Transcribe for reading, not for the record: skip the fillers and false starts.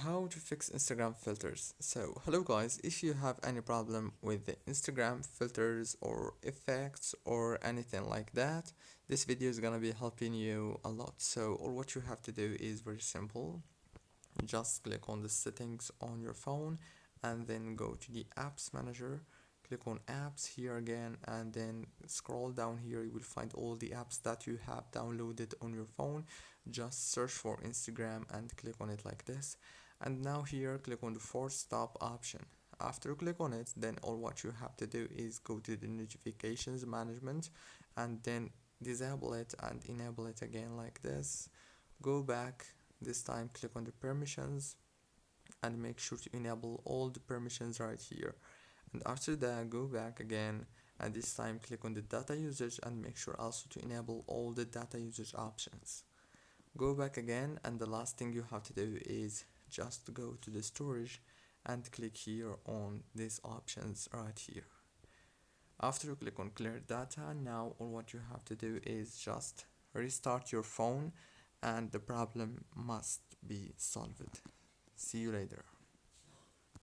how to fix Instagram filters. So hello guys, if you have any problem with the Instagram filters or effects or anything like that, this video is gonna be helping you a lot. So all what you have to do is very simple. Just click on the settings on your phone and then go to the apps manager. Click on apps here again and then scroll down here. You will find all the apps that you have downloaded on your phone. Just search for Instagram and click on it like this. And now here click on the force stop option. After you click on it, then all what you have to do is go to the notifications management and then disable it and enable it again like this. Go back, this time click on the permissions and make sure to enable all the permissions right here. And after that, go back again and this time click on the data usage and make sure also to enable all the data usage options. Go back again and the last thing you have to do is just go to the storage and click here on these options right here. After you click on clear data, now all what you have to do is just restart your phone and the problem must be solved. See you later.